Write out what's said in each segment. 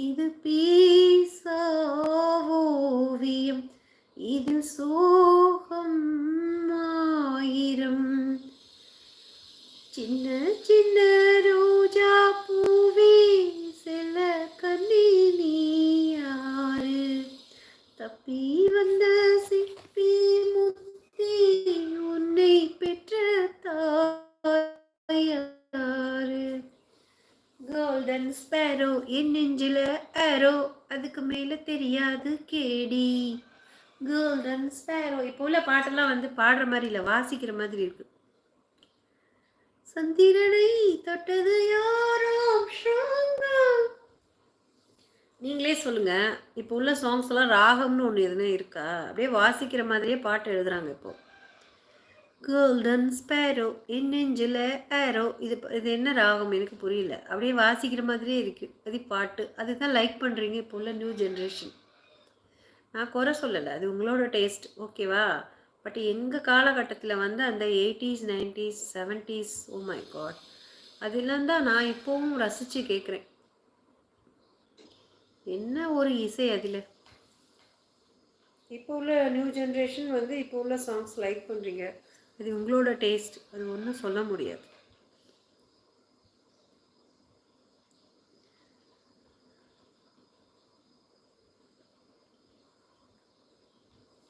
இது பீசா ஓவியம், இதில் சோகம் ஆயிரம். சின்ன சின்ன ரோஜா பூவே செல்ல கண்ணி நீ யாரு? தப்பி வந்த சிப்பி முத்தி உன்னை பெற்ற தாயாரு? கோல்டன் ஸ்பேரோ என் நெஞ்சில ஆரோ, அதுக்கு மேல தெரியாது கேடி. Golden Sparrow. இப்போ உள்ள பாட்டெல்லாம் வந்து பாடுற மாதிரி இல்லை, வாசிக்கிற மாதிரி இருக்கு. சந்திரனை தொட்டது யாரோ? நீங்களே சொல்லுங்க. இப்போ உள்ள சாங்ஸ் எல்லாம் ராகம்னு ஒன்று எதுனா இருக்கா? அப்படியே வாசிக்கிற மாதிரியே பாட்டு எழுதுறாங்க இப்போ. கோல்டன் ஸ்பேரோ என் நெஞ்சில ஆரோ, இது என்ன ராகம் எனக்கு புரியல. அப்படியே வாசிக்கிற மாதிரியே இருக்கு அது பாட்டு. அதுதான் லைக் பண்றீங்க இப்போ உள்ள நியூ ஜென்ரேஷன். நான் குறை சொல்லலை, அது உங்களோட டேஸ்ட், ஓகேவா? பட் எங்கள் காலகட்டத்தில் வந்து அந்த 80s 90s 70s, oh my God, அதெல்லாம் தான் நான் இப்போவும் ரசித்து கேட்குறேன். என்ன ஒரு இசை அதில். இப்போ உள்ள நியூ ஜென்ரேஷன் வந்து இப்போ உள்ள சாங்ஸ் லைக் பண்ணுறீங்க, அது உங்களோட டேஸ்ட், அது ஒன்றும் சொல்ல முடியாது.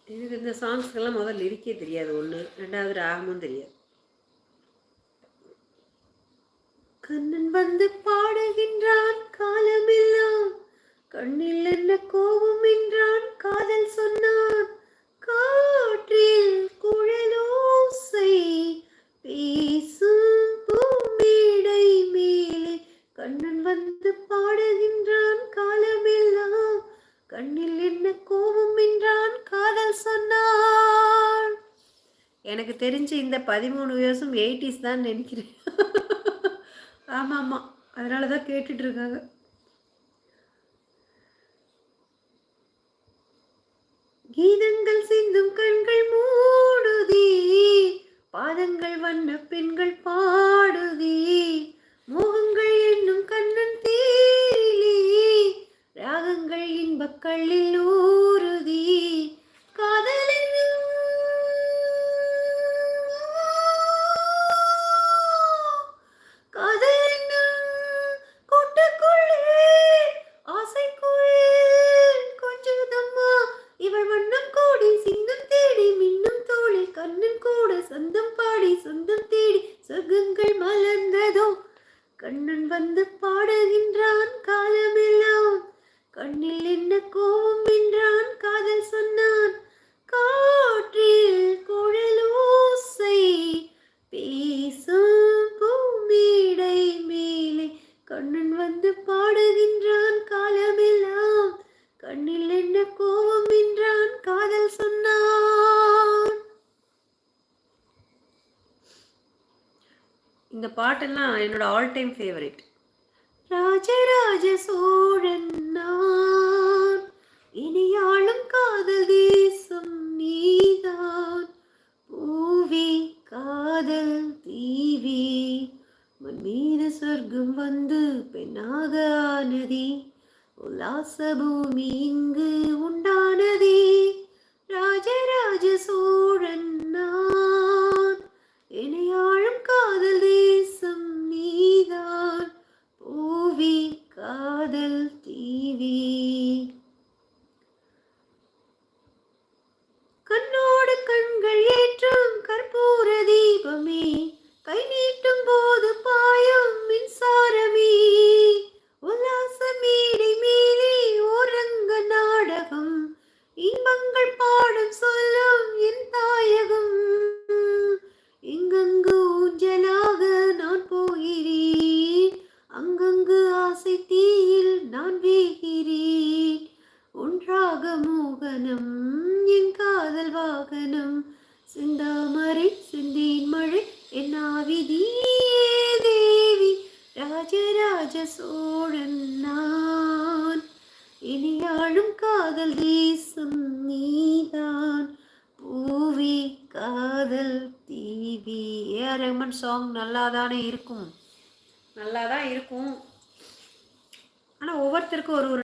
எனக்கு இந்த சாங்ஸ்க்கெல்லாம் முதல்ல லிரிக்கே தெரியாது, ஒன்று. ரெண்டாவது ராகமும் தெரியாது. கண்ணன் வந்து பாடுகின்றான் காலமெல்லாம், கண்ணில் என்ன கோபம் என்றான் காதல் சொன்னான். காற்றில் குழலோசை பேசும் பூமேடை மேலே, கண்ணன் வந்து பாடுகின்றான் காலமெல்லாம், கண்ணில் என்ன கோபம் என்றான் காதல் சொன்னான். எனக்கு தெரிஞ்சு இந்த 13 வருஷம் 80s தான் நினைக்கிறேன். ஆமாம் ஆமாம், அதனால தான் கேட்டுட்டு இருக்காங்க. கீதங்கள் சிந்தும் கண்கள் மூடுதே, பாதங்கள் வண்ண பெண்கள் பாடுதே, மோகங்கள் என்னும் கண்ணன் தேரிலே, ராகங்கள் இன்பக்கள்ளில் ஊறுதே, காதலின் கண்ணன் வந்து பாடுகின்றான் காலமெல்லாம், கண்ணில் என்ன கோபம் என்றான் காதல் சொன்னான். காற்றில் குழலோசை பேசும் பூமேடை மேலே, கண்ணன் வந்து பாடுகின்றான் காலமெல்லாம், கண்ணில் என்ன கோபம் என்றான் காதல் சொன்னான். இந்த பாட்டெல்லாம் என்னோட all time favourite. Rajaraja Cholan நான், இனியாளும் காதல் தேசம் நீதான், பூவி காதல் தீவி, மண் மீது சொர்க்கம் வந்து பெண்ணாக ஆனதே, உல்லாச பூமி இங்கு உண்டானதே. ராஜராஜ சோழன் நான், இனியாளும் காதல் தேசம் நீதான், பூவி காதல் தீவி. கண்ணோடு கண்கள் ஏற்றும் கற்பூர தீபமே, கை நீட்டும் போது பாயும் மின்சாரமே, உல்லாச மேடை மேலே ஓரங்க நாடகம், இன்பங்கள் பாடும் சொல்லும் என் தாயகம், இங்கங்கு ஊஞ்சலாக நான் போகிறேன், அங்கங்கு ஆசை தீயில் நான் வேகிறேன், ஒன்றாக மோகனம் என் காதல் வாகனம், சிந்தாமரை சிந்தேன் மழை என் ஆவிதியே தேவி. ராஜராஜ சோழன் நான், இனியாளும் காதல் தேசம் நீதான், பூவி காதல் தீவி. ஏஆர் ரஹ்மான் சாங் நல்லா தானே இருக்கும், நல்லா தான் இருக்கும். ஆனால் ஒவ்வொருத்தருக்கும் ஒரு ஒரு